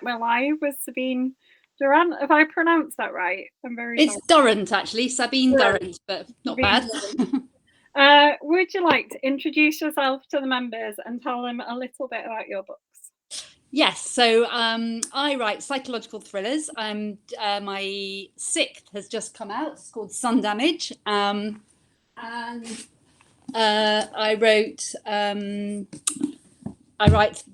We're live with Sabine Durrant. Have I pronounced that right? I'm very It's sorry. Durrant, actually, Sabine Durrant. Durrant, but not Sabine bad. Durrant. Would you like to introduce yourself to the members and tell them a little bit about your books? Yes, so I write psychological thrillers. My sixth has just come out. It's called Sun Damage, and I write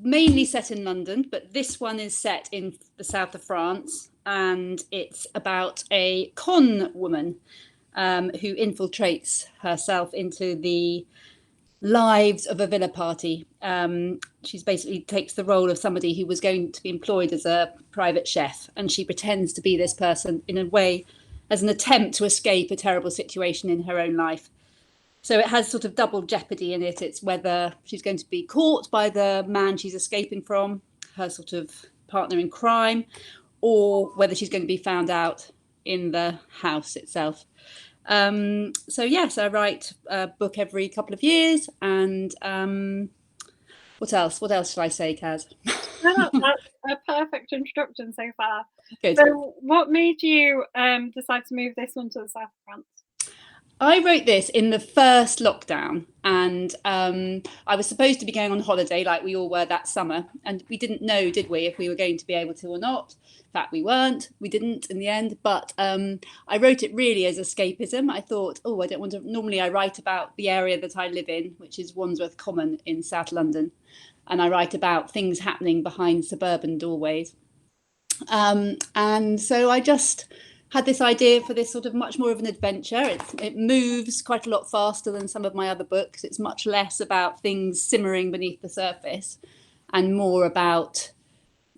mainly set in London, but this one is set in the south of France, and it's about a con woman who infiltrates herself into the lives of a villa party. She's basically takes the role of somebody who was going to be employed as a private chef, and she pretends to be this person in a way as an attempt to escape a terrible situation in her own life. So it has sort of double jeopardy in it. It's whether she's going to be caught by the man she's escaping from, her sort of partner in crime, or whether she's going to be found out in the house itself. So yes, I write a book every couple of years, and what else? What else shall I say, Kaz? That's a perfect introduction so far. Good. So, what made you decide to move this one to the south of France? I wrote this in the first lockdown, and I was supposed to be going on holiday like we all were that summer, and we didn't know, did we, if we were going to be able to or not. In fact, we didn't in the end, but I wrote it really as escapism. I thought, oh, I don't want to, normally I write about the area that I live in, which is Wandsworth Common in South London, and I write about things happening behind suburban doorways. And so I just had this idea for this sort of much more of an adventure. It moves quite a lot faster than some of my other books. It's much less about things simmering beneath the surface and more about,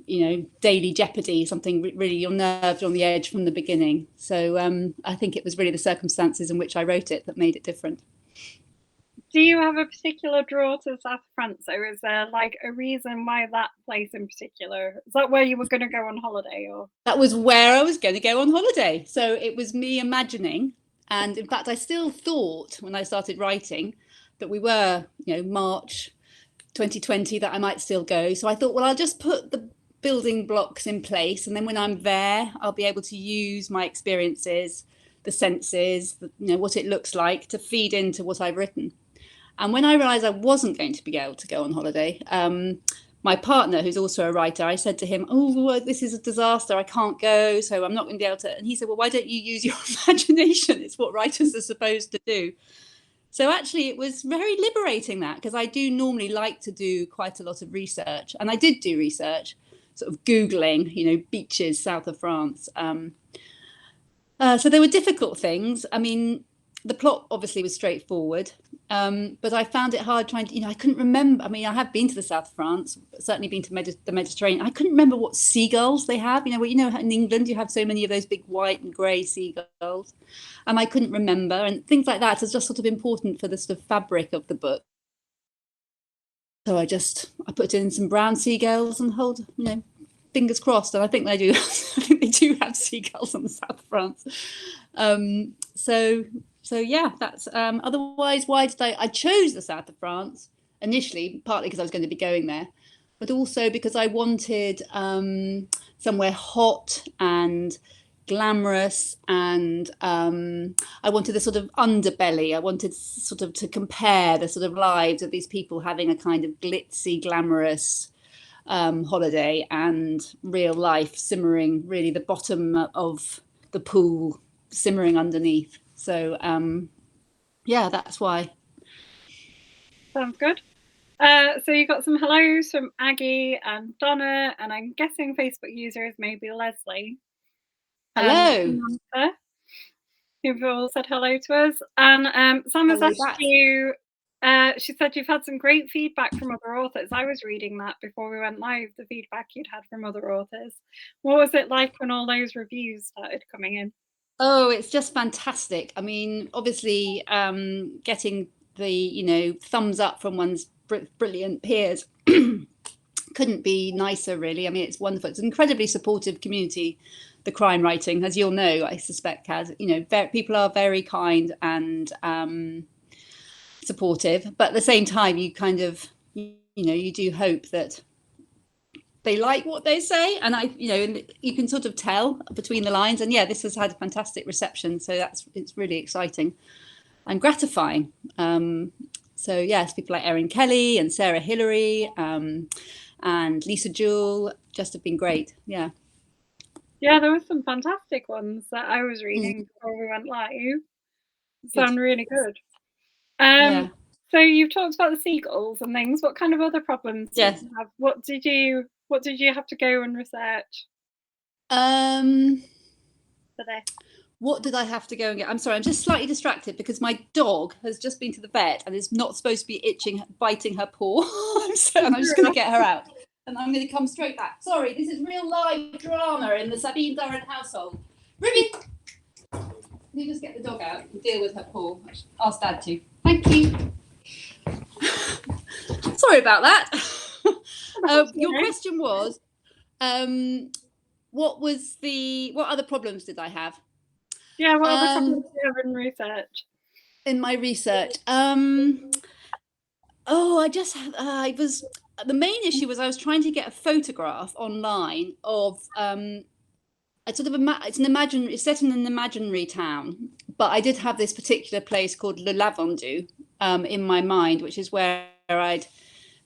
daily jeopardy, something really your nerves on the edge from the beginning. So I think it was really the circumstances in which I wrote it that made it different. Do you have a particular draw to South France, or is there like a reason why that place in particular? Is that where you were going to go on holiday, or? That was where I was going to go on holiday. So it was me imagining. And in fact, I still thought when I started writing that we were, March 2020, that I might still go. So I thought, well, I'll just put the building blocks in place. And then when I'm there, I'll be able to use my experiences, the senses, what it looks like to feed into what I've written. And when I realized I wasn't going to be able to go on holiday, my partner, who's also a writer, I said to him, oh, this is a disaster. I can't go, so I'm not going to be able to. And he said, well, why don't you use your imagination? It's what writers are supposed to do. So actually, it was very liberating, that, because I do normally like to do quite a lot of research. And I did do research, sort of Googling, beaches south of France. So there were difficult things. I mean, the plot obviously was straightforward, but I found it hard trying to, I couldn't remember. I mean, I have been to the south of France, certainly been to the Mediterranean. I couldn't remember what seagulls they have. In England, you have so many of those big white and grey seagulls. And I couldn't remember. And things like that is just sort of important for the sort of fabric of the book. So I put in some brown seagulls and hold, fingers crossed. And I think they do. I think they do have seagulls on the south of France. So yeah, that's otherwise, why did I chose the south of France initially, partly because I was going to be going there, but also because I wanted somewhere hot and glamorous, and I wanted the sort of underbelly. I wanted sort of to compare the sort of lives of these people having a kind of glitzy, glamorous holiday and real life simmering, really the bottom of the pool simmering underneath. So yeah, that's why. Sounds good. So you got some hellos from Aggie and Donna, and I'm guessing Facebook users maybe Leslie. Hello. Who've all said hello to us. And Sam has asked you, she said you've had some great feedback from other authors. I was reading that before we went live, the feedback you'd had from other authors. What was it like when all those reviews started coming in? Oh, it's just fantastic. I mean, obviously, getting the, thumbs up from one's brilliant peers couldn't be nicer, really. I mean, it's wonderful. It's an incredibly supportive community, the crime writing, as you'll know, I suspect, Kaz. People are very kind and supportive, but at the same time, you kind of, you do hope that they like what they say, and and you can sort of tell between the lines. And this has had a fantastic reception, so it's really exciting and gratifying. So yes, people like Erin Kelly and Sarah Hillary and Lisa Jewell just have been great. Yeah, there were some fantastic ones that I was reading before we went live. Sound really good. Yeah. So you've talked about the seagulls and things. What kind of other problems did you have? What did you have to go and research for this? What did I have to go and get? I'm sorry, I'm just slightly distracted because my dog has just been to the vet and is not supposed to be biting her paw. And I'm just going to get her out. And I'm going to come straight back. Sorry, this is real live drama in the Sabine Durrant household. Ruby, can you just get the dog out and deal with her paw? Ask Dad to. Thank you. Sorry about that. Your question was, what other problems did I have? Yeah, what other problems do you have in research? In my research, the main issue was I was trying to get a photograph online of it's set in an imaginary town, but I did have this particular place called Le Lavandou in my mind, which is where I'd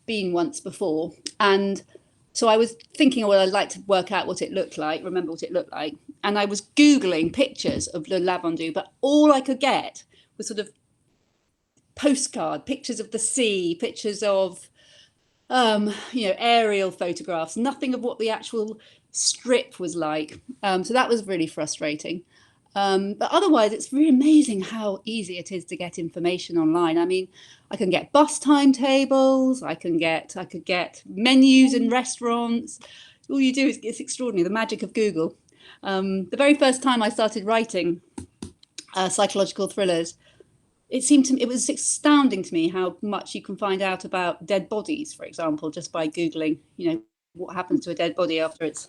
been once before. And so I was thinking, well, I'd like to work out remember what it looked like. And I was Googling pictures of Le Lavandou, but all I could get was sort of postcard pictures of the sea, pictures of, aerial photographs, nothing of what the actual strip was like. So that was really frustrating. But otherwise, it's really amazing how easy it is to get information online. I mean, I can get bus timetables, I could get menus in restaurants. All you do it's extraordinary, the magic of Google. The very first time I started writing psychological thrillers, it was astounding to me how much you can find out about dead bodies, for example, just by Googling, what happens to a dead body after it's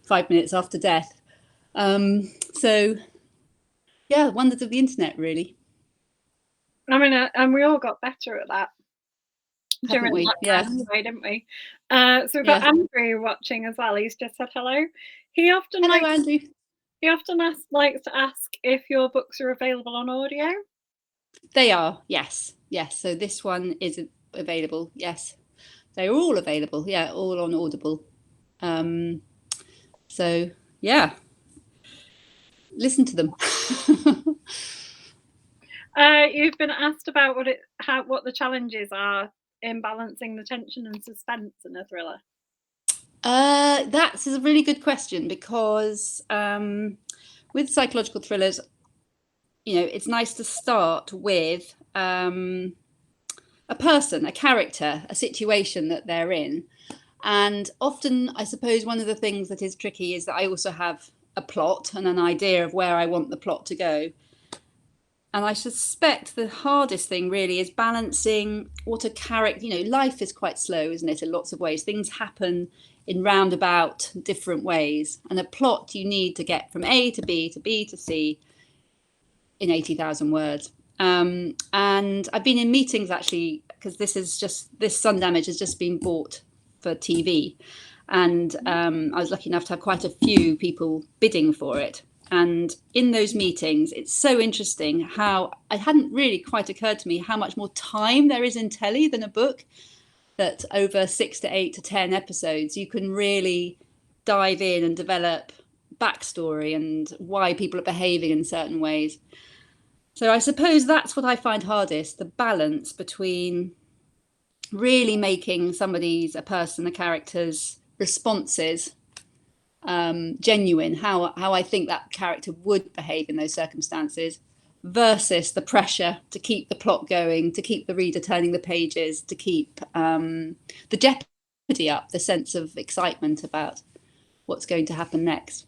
5 minutes after death. Wonders of the internet, really. I mean, and we all got better at that during we? Lockdown anyway, didn't we? So we've got Andrew watching as well. He's just said hello. Andrew. He often likes to ask if your books are available on audio. They are, yes. So this one is available. Yes, they're all available. Yeah, all on Audible. Listen to them. You've been asked about what the challenges are in balancing the tension and suspense in a thriller. That's a really good question, because with psychological thrillers, it's nice to start with a person, a character, a situation that they're in. And often, I suppose, one of the things that is tricky is that I also have a plot and an idea of where I want the plot to go. And I suspect the hardest thing really is balancing what a character, life is quite slow, isn't it? In lots of ways, things happen in roundabout different ways. And a plot you need to get from A to B to B to C in 80,000 words. And I've been in meetings actually, because this Sun Damage has just been bought for TV. And I was lucky enough to have quite a few people bidding for it. And in those meetings, it's so interesting how it hadn't really quite occurred to me how much more time there is in telly than a book, that over 6 to 8 to 10 episodes, you can really dive in and develop backstory and why people are behaving in certain ways. So I suppose that's what I find hardest, the balance between really making a character's responses genuine, how I think that character would behave in those circumstances, versus the pressure to keep the plot going, to keep the reader turning the pages, to keep the jeopardy up, the sense of excitement about what's going to happen next.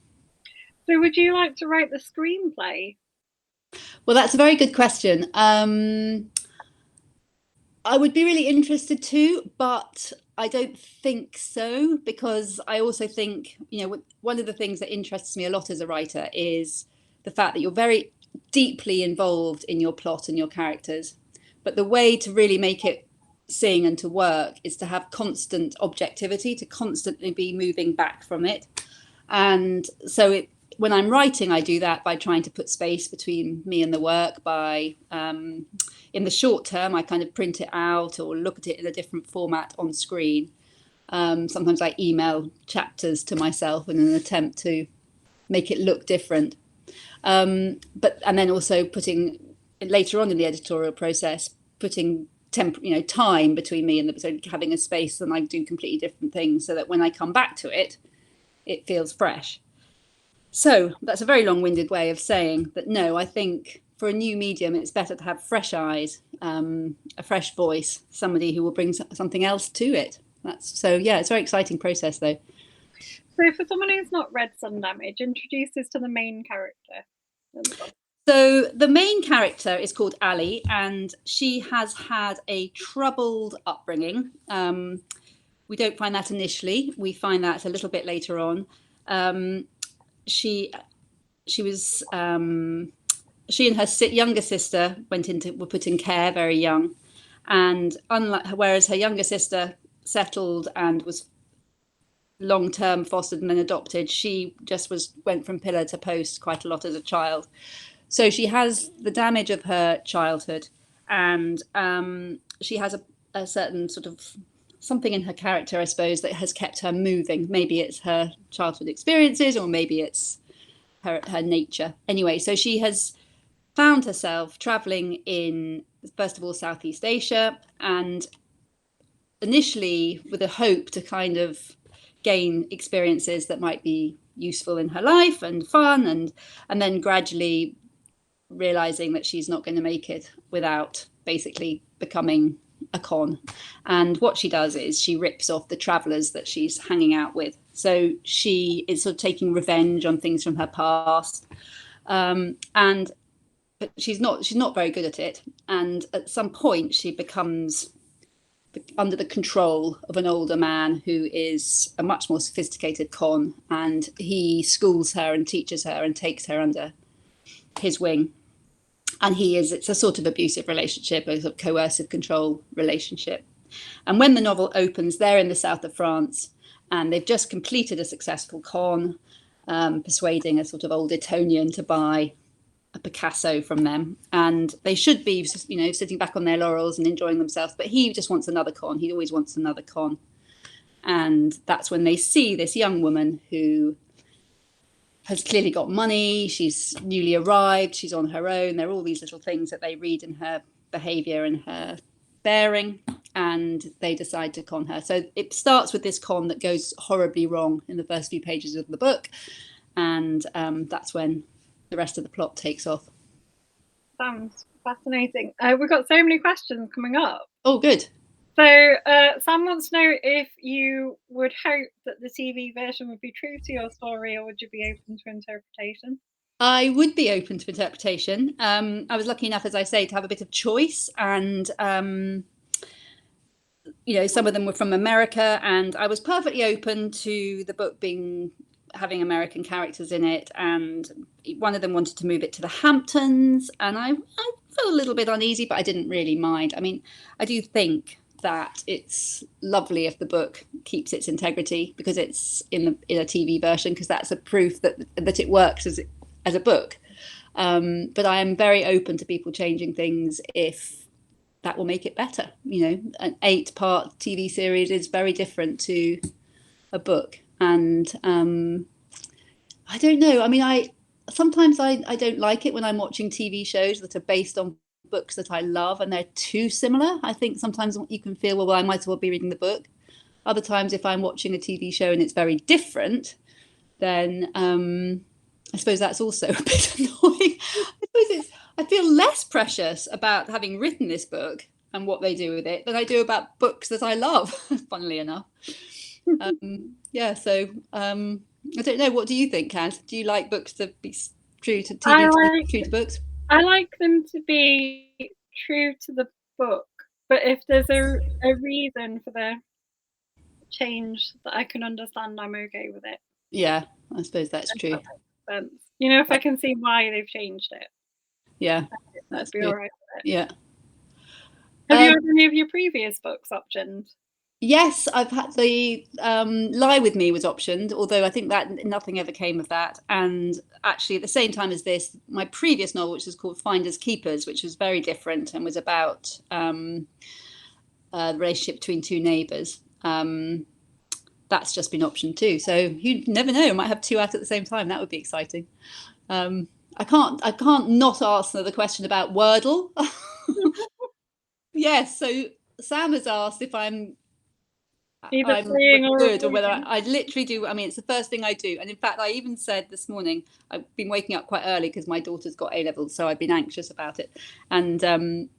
So would you like to write the screenplay? Well, that's a very good question. I would be really interested to, but I don't think so, because I also think, one of the things that interests me a lot as a writer is the fact that you're very deeply involved in your plot and your characters. But the way to really make it sing and to work is to have constant objectivity, to constantly be moving back from it. And so when I'm writing, I do that by trying to put space between me and the work, by in the short term, I kind of print it out or look at it in a different format on screen. Sometimes I email chapters to myself in an attempt to make it look different. And then also putting later on in the editorial process, putting time between me and so having a space, and I do completely different things so that when I come back to it, it feels fresh. So that's a very long-winded way of saying that no, I think for a new medium, it's better to have fresh eyes, a fresh voice, somebody who will bring something else to it. It's a very exciting process though. So for someone who's not read Sun Damage, introduce us to the main character. So the main character is called Ali, and she has had a troubled upbringing. We don't find that initially. We find that a little bit later on. She and her younger sister were put in care very young, and whereas her younger sister settled and was long-term fostered and then adopted, she just went from pillar to post quite a lot as a child. So she has the damage of her childhood, and she has a certain sort of something in her character, I suppose, that has kept her moving. Maybe it's her childhood experiences, or maybe it's her nature. Anyway, so she has found herself traveling in, first of all, Southeast Asia, and initially with a hope to kind of gain experiences that might be useful in her life and fun, and then gradually realizing that she's not going to make it without basically becoming a con. And what she does is she rips off the travelers that she's hanging out with. So she is sort of taking revenge on things from her past, but she's not very good at it. And at some point she becomes under the control of an older man who is a much more sophisticated con, and he schools her and teaches her and takes her under his wing. And it's a sort of abusive relationship, a sort of coercive control relationship. And when the novel opens, they're in the south of France, and they've just completed a successful con, persuading a sort of old Etonian to buy a Picasso from them, and they should be, sitting back on their laurels and enjoying themselves, but he just wants another con. He always wants another con. And that's when they see this young woman who has clearly got money, she's newly arrived, she's on her own. There are all these little things that they read in her behavior and her bearing, and they decide to con her. So it starts with this con that goes horribly wrong in the first few pages of the book, and that's when the rest of the plot takes off. Sounds fascinating. We've got so many questions coming up. Oh, good. So Sam wants to know if you would hope that the TV version would be true to your story, or would you be open to interpretation? I would be open to interpretation. I was lucky enough, as I say, to have a bit of choice, and some of them were from America, and I was perfectly open to the book having American characters in it, and one of them wanted to move it to the Hamptons, and I felt a little bit uneasy, but I didn't really mind. I mean, I do think that it's lovely if the book keeps its integrity, because it's in a TV version, because that's a proof that it works as a book. But I am very open to people changing things if that will make it better. An 8-part TV series is very different to a book. And I don't know. I mean, sometimes I don't like it when I'm watching TV shows that are based on books that I love and they're too similar. I think sometimes you can feel, well, I might as well be reading the book. Other times, if I'm watching a TV show and it's very different, then I suppose that's also a bit annoying. I feel less precious about having written this book and what they do with it than I do about books that I love, funnily enough. So I don't know. What do you think, Kaz? Do you like books to be true to TV, true to books? I like them to be true to the book, but if there's a reason for the change that I can understand, I'm okay with it. Yeah, I suppose that's true. If I can see why they've changed it. Yeah, that'd be all right with it. Yeah. Have you had any of your previous books optioned? Yes, I've had the Lie With Me was optioned, although I think that nothing ever came of that. And actually, at the same time as this, my previous novel, which was called Finders Keepers, which was very different and was about the relationship between two neighbours. That's just been optioned too. So you never know, I might have two out at the same time. That would be exciting. I can't not ask another question about Wordle. Yes, so Sam has asked if I'm playing or good or whether I literally do. I mean, it's the first thing I do. And in fact, I even said this morning, I've been waking up quite early because my daughter's got A levels, so I've been anxious about it. And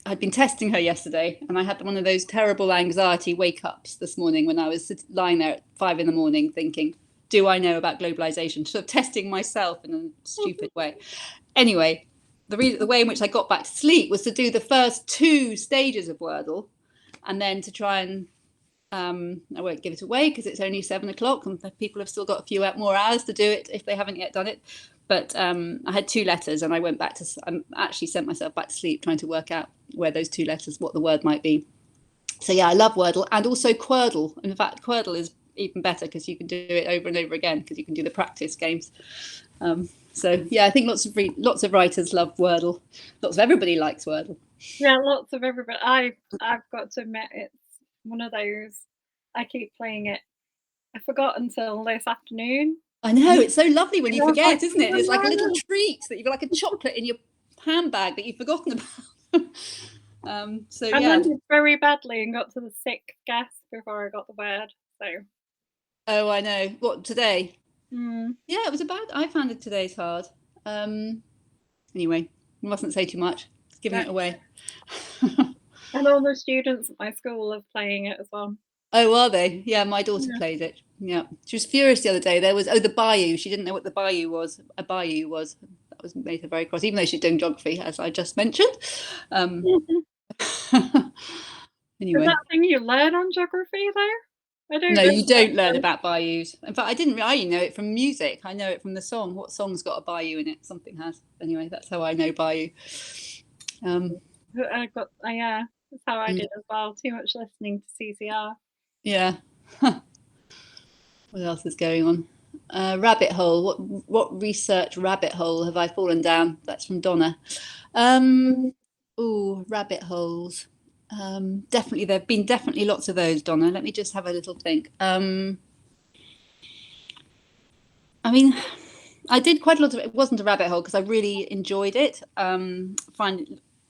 I'd been testing her yesterday, and I had one of those terrible anxiety wake ups this morning when I was lying there at 5 a.m. thinking, do I know about globalization? Sort of testing myself in a stupid way. Anyway, the way in which I got back to sleep was to do the first 2 stages of Wordle, and then to try and I won't give it away because it's only 7 o'clock and people have still got a few more hours to do it if they haven't yet done it. But I had 2 letters and I actually sent myself back to sleep trying to work out where those 2 letters, what the word might be. So yeah, I love Wordle and also Quordle. In fact, Quordle is even better because you can do it over and over again because you can do the practice games. So yeah, I think lots of writers love Wordle. Lots of everybody likes Wordle. Yeah, lots of everybody. I've got to admit, it's one of those. I keep playing it. I forgot until this afternoon. I know, it's so lovely when you forget, isn't it? It's like a little treat that you've got, like a chocolate in your handbag that you've forgotten about. So yeah, I landed very badly and got to the 6th guess before I got the word. So. Oh, I know. What, today? Mm. Yeah, it was I found it today's hard. Anyway, I mustn't say too much. It's giving it away. And all the students at my school are playing it as well. Oh, are they? Yeah, my daughter played it. Yeah, she was furious the other day. There was the bayou. She didn't know what the bayou was. A bayou was. That was made her very cross, even though she's doing geography, as I just mentioned. Anyway, is that thing you learn on geography though? No, you don't learn about bayous. In fact, I didn't. I know it from music. I know it from the song. What song's got a bayou in it? Something has. Anyway, that's how I know bayou. Yeah, that's how I did as well. Too much listening to CCR. Yeah. What else is going on? Rabbit hole. What research rabbit hole have I fallen down? That's from Donna. Rabbit holes. Definitely, there've been lots of those, Donna. Let me just have a little think. I mean, I did quite a lot of it. It wasn't a rabbit hole because I really enjoyed it.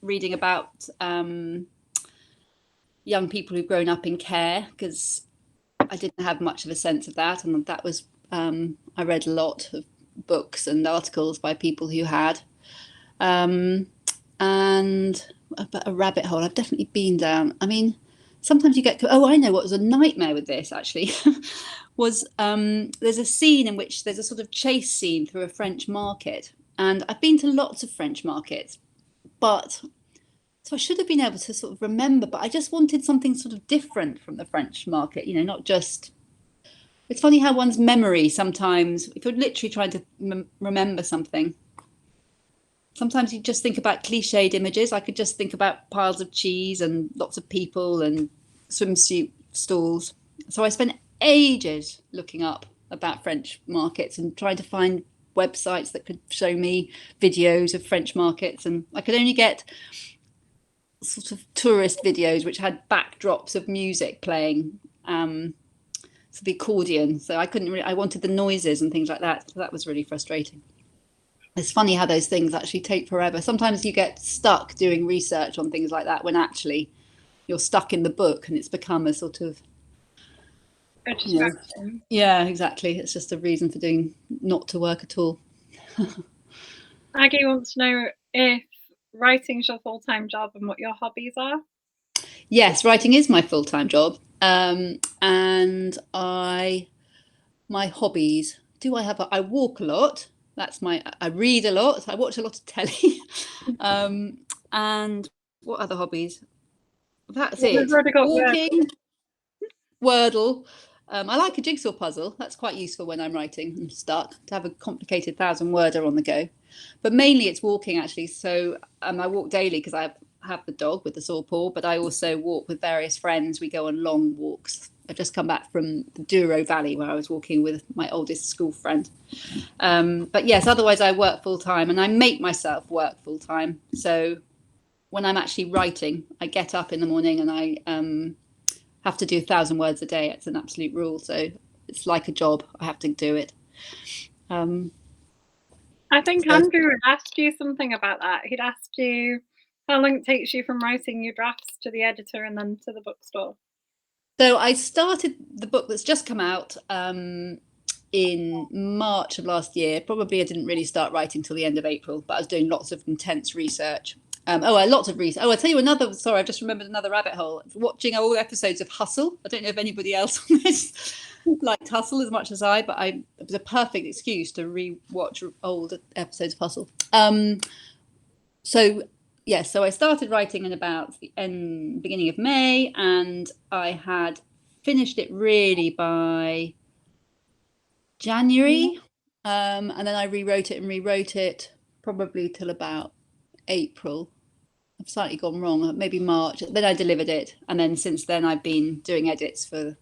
Reading about young people who've grown up in care, because I didn't have much of a sense of that, and that was I read a lot of books and articles by people who had, and a rabbit hole I've definitely been down. I mean, sometimes you get I know what was a nightmare with this actually was there's a scene in which there's a sort of chase scene through a French market, and I've been to lots of French markets, but so I should have been able to sort of remember, but I just wanted something sort of different from the French market, not just. It's funny how one's memory sometimes, if you're literally trying to remember something, sometimes you just think about cliched images. I could just think about piles of cheese and lots of people and swimsuit stalls. So I spent ages looking up about French markets and trying to find websites that could show me videos of French markets, and I could only get sort of tourist videos which had backdrops of music playing, so the accordion. So I couldn't really, I wanted the noises and things like that. So that was really frustrating. It's funny how those things actually take forever. Sometimes you get stuck doing research on things like that when actually you're stuck in the book and it's become a sort of yeah, exactly. It's just a reason for not to work at all. Aggie wants to know if writing's your full-time job and what your hobbies are. Yes, writing is my full-time job. And my hobbies. I walk a lot. I read a lot. I watch a lot of telly. And what other hobbies? That's it. Walking, Wordle. I like a jigsaw puzzle. That's quite useful when I'm writing and stuck, to have a complicated 1,000-worder on the go. But mainly it's walking, actually. So I walk daily because I have have the dog with the sore paw, but I also walk with various friends. We go on long walks. I've just come back from the Douro Valley where I was walking with my oldest school friend. But yes, otherwise I work full time, and I make myself work full time. So when I'm actually writing, I get up in the morning and I have to do 1,000 words a day. It's an absolute rule. So it's like a job. I have to do it. I think Andrew had asked you something about that. He'd asked you how long it takes you from writing your drafts to the editor and then to the bookstore. So I started the book that's just come out in March of last year. Probably I didn't really start writing till the end of April, but I was doing lots of intense research. Lots of research. Oh, I'll tell you another. Sorry, I've just remembered another rabbit hole. Watching all episodes of Hustle. I don't know if anybody else on this liked Hustle as much as I, but it was a perfect excuse to re-watch old episodes of Hustle. So I started writing in about the beginning of May, and I had finished it really by January, and then I rewrote it probably till about April. I've slightly gone wrong, maybe March. Then I delivered it, and then since then I've been doing edits for.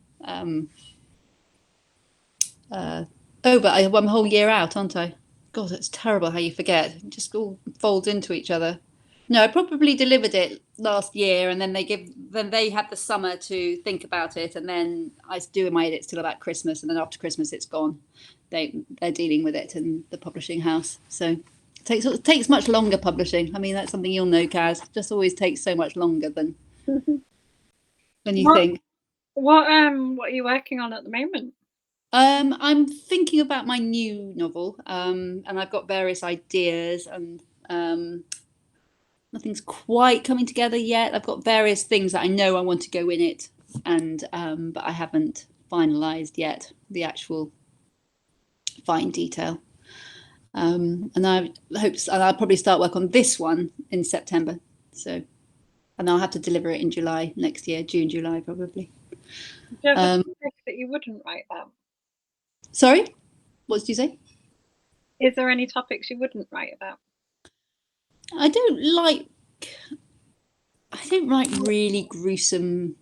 But I'm a whole year out, aren't I? God, it's terrible how you forget. It just all folds into each other. No, I probably delivered it last year, and then they had the summer to think about it, and then I do my edits till about Christmas, and then after Christmas it's gone. They're dealing with it in the publishing house, so it takes much longer publishing. I mean, that's something you'll know, Kaz. It just always takes so much longer than you think. What are you working on at the moment? I'm thinking about my new novel, and I've got various ideas, and nothing's quite coming together yet. I've got various things that I know I want to go in it, and but I haven't finalised yet the actual fine detail. And I hope, and I'll probably start work on this one in September. So, and I'll have to deliver it in July next year, June, July probably. Do you have a topic that you wouldn't write about? Sorry, what did you say? Is there any topics you wouldn't write about? I don't write really gruesome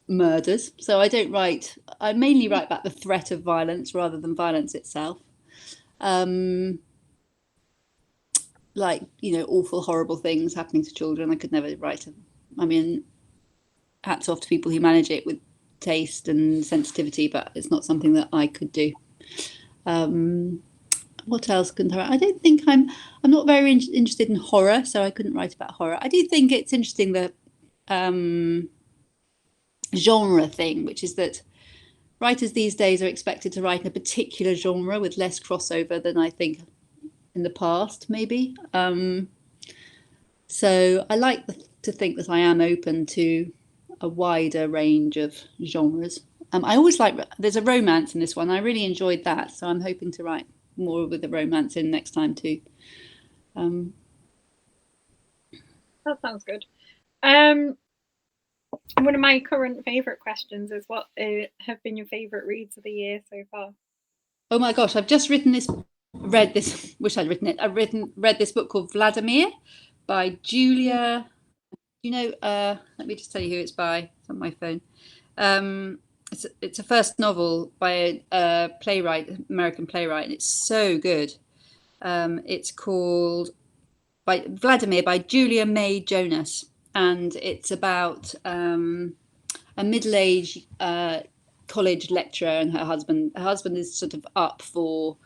murders, so I mainly write about the threat of violence rather than violence itself. Like, awful, horrible things happening to children. I could never write them. I mean, hats off to people who manage it with taste and sensitivity, but it's not something that I could do. What else couldn't I write? I don't think I'm not very interested in horror, so I couldn't write about horror. I do think it's interesting, the genre thing, which is that writers these days are expected to write in a particular genre with less crossover than I think in the past, maybe. So I like to think that I am open to a wider range of genres. I always there's a romance in this one. I really enjoyed that, so I'm hoping to write more with the romance in next time too. That sounds good. One of my current favourite questions is what have been your favourite reads of the year so far? Oh my gosh, I've just read this. Wish I'd written it. Read this book called Vladimir by Julia. Let me just tell you who it's by. It's on my phone. It's a first novel by a American playwright, and it's so good. It's called Vladimir by Julia May Jonas, and it's about a middle-aged college lecturer and her husband. Her husband is sort of up for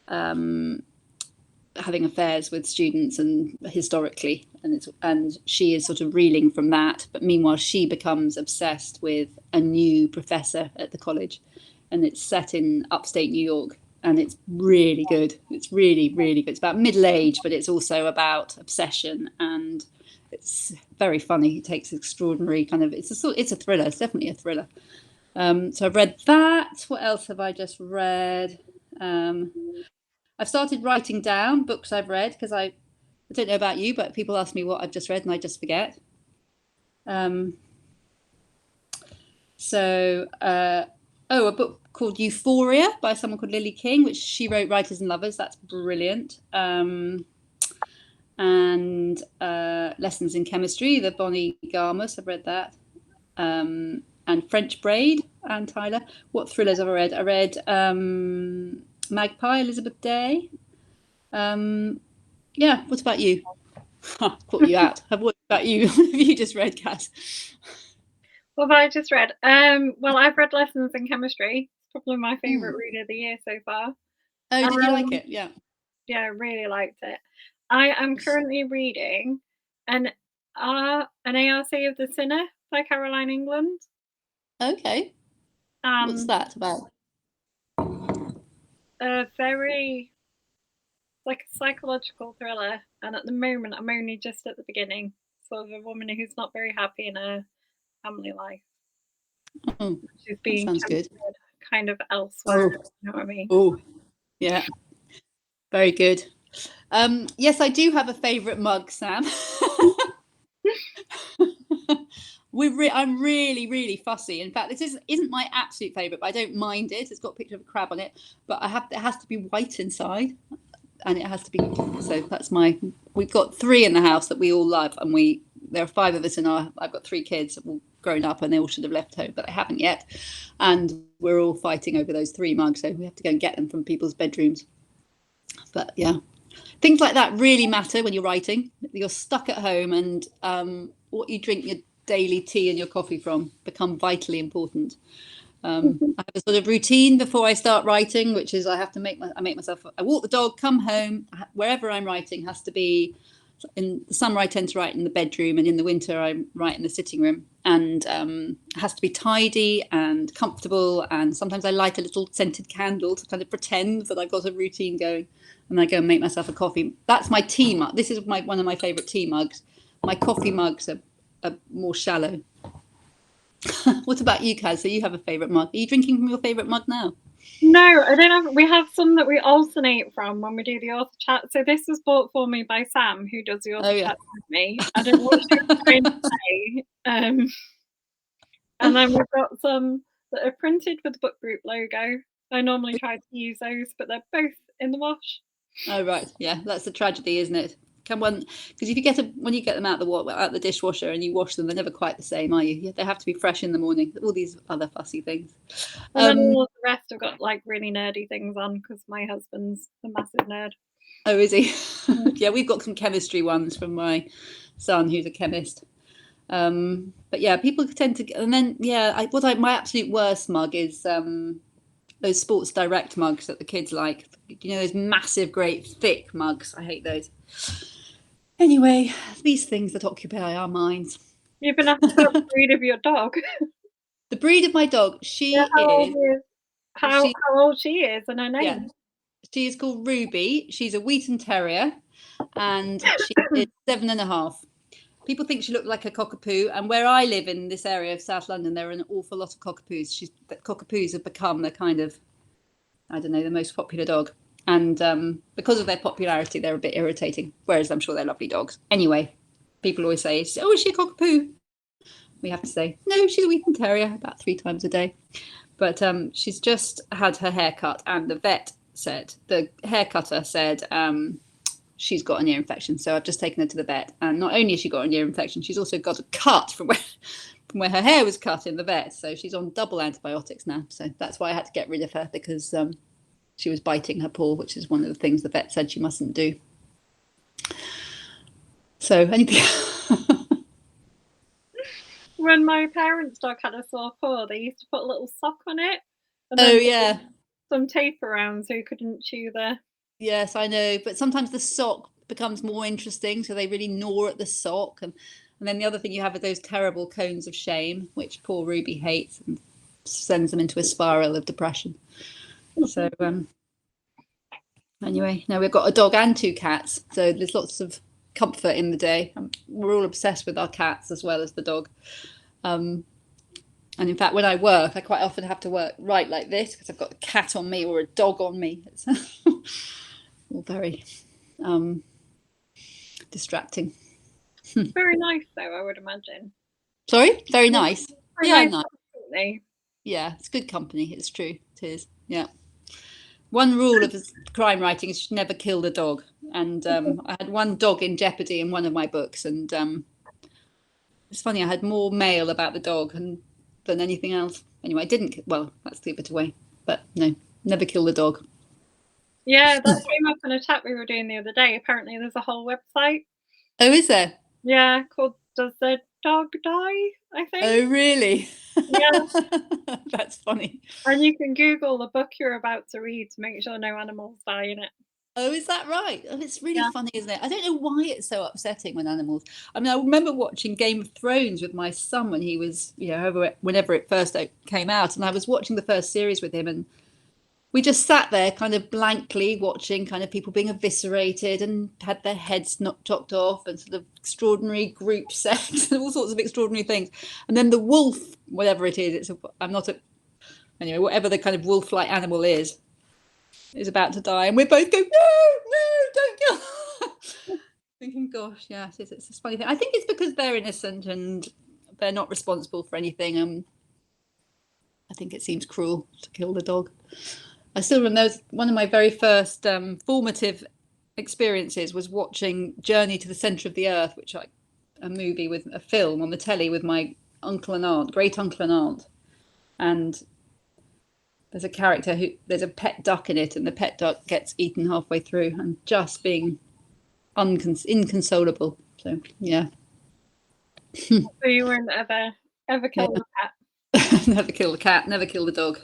having affairs with students, and historically, and she is sort of reeling from that. But meanwhile, she becomes obsessed with a new professor at the college, and it's set in upstate New York, and it's really good. It's really, really good. It's about middle age, but it's also about obsession, and it's very funny. It takes extraordinary kind of. It's a thriller. It's definitely a thriller. So I've read that. What else have I just read? I've started writing down books I've read, because I don't know about you, but people ask me what I've just read and I just forget. A book called Euphoria by someone called Lily King, which she wrote Writers and Lovers. That's brilliant. and Lessons in Chemistry, the Bonnie Garmus, I've read that. And French Braid, Anne Tyler. What thrillers have I read? I read Magpie, Elizabeth Day. Yeah, what about you? Caught you out. What about you? What have you just read, Kat? What have I just read? Well, I've read Lessons in Chemistry. It's probably my favourite read of the year so far. Oh, did you like it? Yeah. Yeah, I really liked it. I am currently reading an ARC of the Sinner by Caroline England. Okay. What's that about? A very like a psychological thriller, and at the moment I'm only just at the beginning. Sort of a woman who's not very happy in her family life. Oh, She's being sounds good. kind of elsewhere. Oh. You know what I mean? Oh, yeah. Very good. Yes, I do have a favourite mug, Sam. I'm really, really fussy. In fact, this isn't my absolute favourite, but I don't mind it. It's got a picture of a crab on it, but it has to be white inside, and it has to be. So that's We've got 3 in the house that we all love, and there are 5 of us I've got 3 kids, all grown up, and they all should have left home, but they haven't yet, and we're all fighting over those 3 mugs. So we have to go and get them from people's bedrooms. But yeah, things like that really matter when you're writing. You're stuck at home, and what you drink your daily tea and your coffee from become vitally important. I have a sort of routine before I start writing, which is I walk the dog, come home, wherever I'm writing has to be. In the summer I tend to write in the bedroom, and in the winter I write in the sitting room, and it has to be tidy and comfortable, and sometimes I light a little scented candle to kind of pretend that I've got a routine going, and I go and make myself a coffee. That's my tea mug. This is one of my favourite tea mugs. My coffee mugs are more shallow. What about you, Kaz? So you have a favourite mug. Are you drinking from your favourite mug now? No, I don't have. We have some that we alternate from when we do the author chat. So this was bought for me by Sam, who does the author chat with me. I don't know what she was trying to say. And then we've got some that are printed with the book group logo. I normally try to use those, but they're both in the wash. Oh right, yeah, that's a tragedy, isn't it? Because if you when you get them out the dishwasher and you wash them, they're never quite the same, are you? They have to be fresh in the morning. All these other fussy things. And then all of the rest have got like really nerdy things on because my husband's a massive nerd. Oh, is he? Yeah, we've got some chemistry ones from my son, who's a chemist. But yeah, people tend to, and then yeah, my absolute worst mug is those Sports Direct mugs that the kids like. You know, those massive, great, thick mugs. I hate those. Anyway, these things that occupy our minds. You've been asked about the breed of your dog. The breed of my dog, how old she is and her name. Yeah, she is called Ruby. She's a Wheaton Terrier, and she is 7.5. People think she looked like a cockapoo, and where I live in this area of South London, there are an awful lot of cockapoos. Cockapoos have become the kind of, I don't know, the most popular dog. And because of their popularity, they're a bit irritating, whereas I'm sure they're lovely dogs. Anyway, people always say, oh, is she a cockapoo? We have to say, no, she's a Wheaton Terrier, about 3 times a day. But she's just had her hair cut, and the hair cutter said she's got an ear infection. So I've just taken her to the vet. And not only has she got an ear infection, she's also got a cut from where her hair was cut in the vet. So she's on double antibiotics now. So that's why I had to get rid of her, because she was biting her paw, which is one of the things the vet said she mustn't do. So anything. When my parents' dog had a sore paw, they used to put a little sock on it. And then some tape around so you couldn't chew the. Yes, I know. But sometimes the sock becomes more interesting. So they really gnaw at the sock. And then the other thing you have are those terrible cones of shame, which poor Ruby hates and sends them into a spiral of depression. So anyway, now we've got a dog and 2 cats, so there's lots of comfort in the day. We're all obsessed with our cats as well as the dog. And in fact, when I work, I quite often have to write like this because I've got a cat on me or a dog on me. It's all very distracting. Very nice, though, I would imagine. Sorry? Very nice. Nice. Yeah, it's good company. It's true. It is. Yeah. One rule of crime writing is you should never kill the dog. And I had one dog in jeopardy in one of my books, and it's funny, I had more mail about the dog than anything else. Anyway, I didn't. Well, let's give it away. But no, never kill the dog. Yeah, that came up in a chat we were doing the other day. Apparently, there's a whole website. Oh, is there? Yeah, called "Does the Dog Die?" I think. Oh, really? Yeah. That's funny. And you can Google the book you're about to read to make sure no animals die in it. Oh, is that right? Oh, it's really Yeah. funny, isn't it? I don't know why it's so upsetting when animals. I mean, I remember watching Game of Thrones with my son when he was, whenever it first came out, and I was watching the first series with him, and we just sat there kind of blankly watching kind of people being eviscerated and had their heads not chopped off and sort of extraordinary group sex and all sorts of extraordinary things. And then the wolf, whatever it is, anyway, whatever the kind of wolf-like animal is about to die. And we're both going, no, don't kill. Thinking, gosh, yeah, it's a funny thing. I think it's because they're innocent and they're not responsible for anything. I think it seems cruel to kill the dog. I still remember one of my very first formative experiences was watching Journey to the Centre of the Earth, a movie with a film on the telly with my uncle and aunt, great uncle and aunt. And there's a character there's a pet duck in it, and the pet duck gets eaten halfway through and just being inconsolable. So, yeah. So you wouldn't ever kill the cat? Never kill the cat, never kill the dog.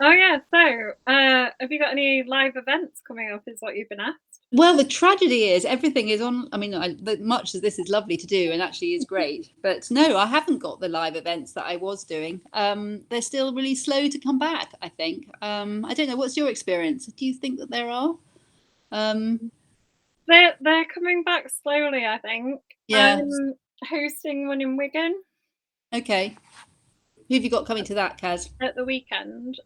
Oh yeah, so have you got any live events coming up is what you've been asked? Well, the tragedy is everything is on. I mean, much as this is lovely to do and actually is great, but no, I haven't got the live events that I was doing. They're still really slow to come back, I think. I don't know, what's your experience? Do you think that there are? They're coming back slowly, I think. Yeah. I'm hosting one in Wigan. Okay. Who have you got coming to that, Kaz? At the weekend.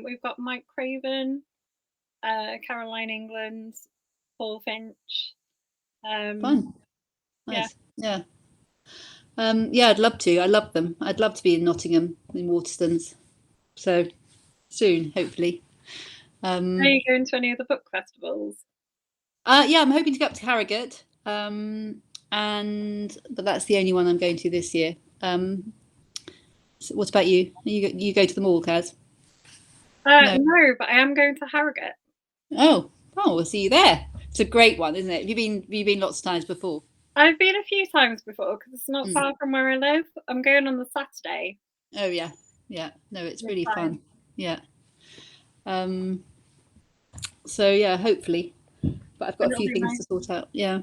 We've got Mike Craven, Caroline England, Paul Finch. Fun. Nice. Yeah. Yeah, I'd love to. I love them. I'd love to be in Nottingham, in Waterstones. So soon, hopefully. Are you going to any of the book festivals? Yeah, I'm hoping to go up to Harrogate. But that's the only one I'm going to this year. So what about you? You go to them all, Kaz? No, but I am going to Harrogate. Oh, we'll see you there. It's a great one, isn't it? Have you been lots of times before? I've been a few times before because it's not far from where I live. I'm going on the Saturday. Oh yeah. No, it's really fun. Yeah. So yeah, hopefully, but I've got a few things to sort out. Yeah.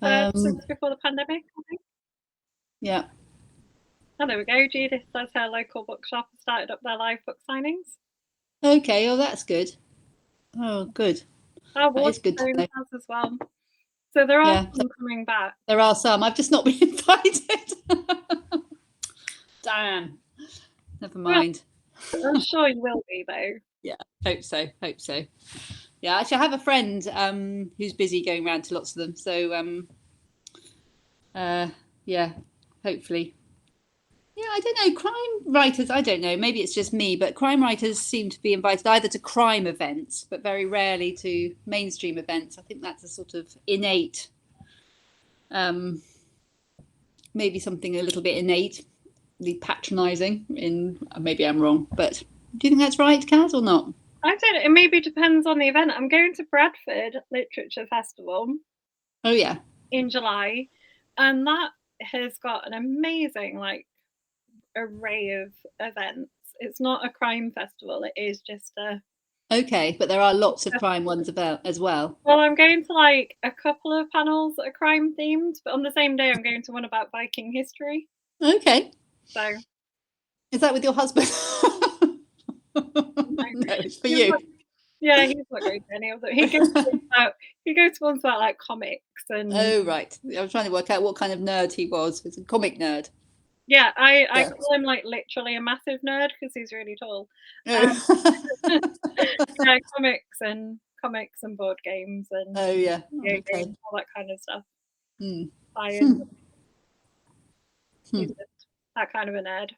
Just before the pandemic, I think. Yeah. Oh, there we go. Judith says her local bookshop has started up their live book signings. Okay. Oh, that's good. Oh, good. That is good to know. As well. So there are some coming back. There are some. I've just not been invited. Damn. Never mind. Well, I'm sure you will be, though. Yeah, hope so. Yeah, actually, I have a friend who's busy going around to lots of them. So, yeah, hopefully. Yeah, I don't know. Crime writers, I don't know. Maybe it's just me, but crime writers seem to be invited either to crime events, but very rarely to mainstream events. I think that's a sort of innate, maybe something a little bit innately patronising. Maybe I'm wrong, but do you think that's right, Kaz, or not? I don't know. It maybe depends on the event. I'm going to Bradford Literature Festival. Oh yeah. In July, and that has got an amazing array of events. It's not a crime festival. It is just a. Okay, but there are lots of crime ones as well. Well, I'm going to a couple of panels that are crime themed, but on the same day I'm going to one about Viking history. Okay. So. Is that with your husband? No, it's for you. Yeah, he's not going to any of them. He goes to ones about comics and. Oh right, I was trying to work out what kind of nerd he was. He's a comic nerd. Yeah, I call him literally a massive nerd because he's really tall. Yeah, comics and board games and games, all that kind of stuff. He's just that kind of a nerd.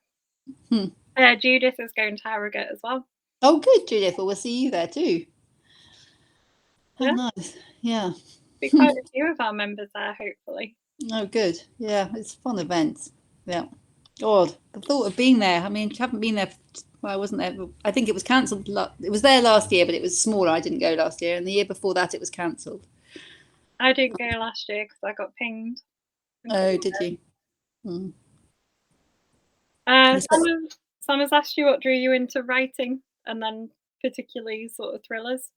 Judith is going to Harrogate as well. Oh, good, Judith. Well, we'll see you there too. Oh, Yeah. nice. Yeah. Be quite a few of our members there, hopefully. Oh, good. Yeah, it's fun events. Yeah. God, the thought of being there. I mean, I haven't been there. Well, I wasn't there. I think it was cancelled. It was there last year, but it was smaller. I didn't go last year, and the year before that, it was cancelled. I didn't go last year because I got pinged. Oh, did you? Mm. Sam has asked you what drew you into writing, and then particularly sort of thrillers.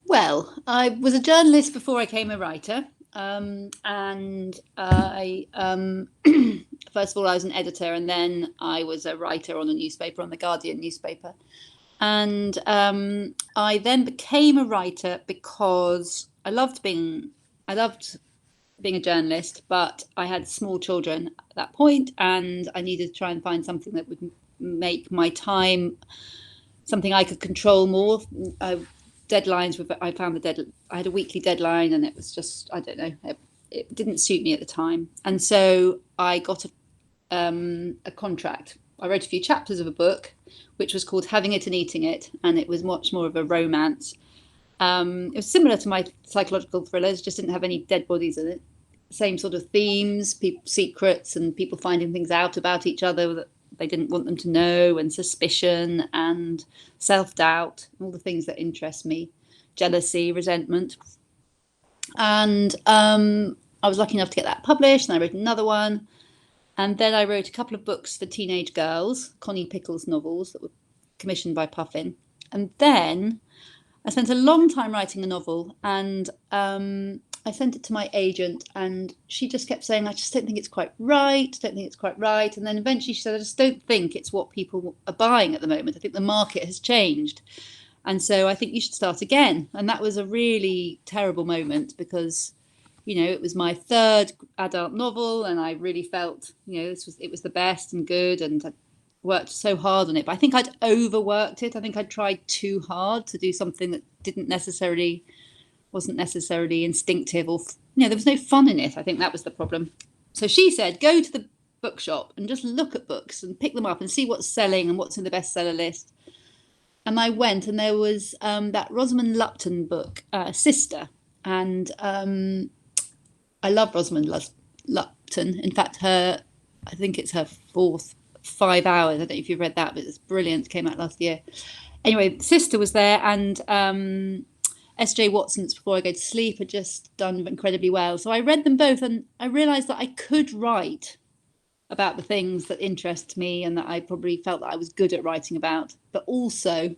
Well, I was a journalist before I became a writer. And I first of all I was an editor, and then I was a writer on a newspaper, on the Guardian newspaper. And I then became a writer because I loved being a journalist, but I had small children at that point, and I needed to try and find something that would make my time something I could control more. Deadlines were, I found I had a weekly deadline, and it was just, I don't know, it didn't suit me at the time. And so I got a contract. I wrote a few chapters of a book which was called Having It and Eating It, and it was much more of a romance. It was similar to my psychological thrillers, just didn't have any dead bodies in it. Same sort of themes, secrets, and people finding things out about each other that they didn't want them to know, and suspicion and self-doubt, all the things that interest me, jealousy, resentment. And I was lucky enough to get that published, and I wrote another one. And then I wrote a couple of books for teenage girls, Connie Pickles novels that were commissioned by Puffin. And then I spent a long time writing a novel, and I sent it to my agent, and she just kept saying, I just don't think it's quite right. Don't think it's quite right. And then eventually she said, I just don't think it's what people are buying at the moment. I think the market has changed. And so I think you should start again. And that was a really terrible moment because, it was my third adult novel, and I really felt, it was the best and good, and I worked so hard on it. But I think I'd overworked it. I think I'd tried too hard to do something that wasn't necessarily instinctive, or there was no fun in it. I think that was the problem. So she said, go to the bookshop and just look at books and pick them up and see what's selling and what's in the bestseller list. And I went, and there was that Rosamund Lupton book, Sister. And I love Rosamund Lupton. In fact, I think it's her fourth 5 hours. I don't know if you've read that, but it's brilliant. It came out last year. Anyway, Sister was there, and S.J. Watson's Before I Go to Sleep had just done incredibly well. So I read them both, and I realised that I could write about the things that interest me and that I probably felt that I was good at writing about, but also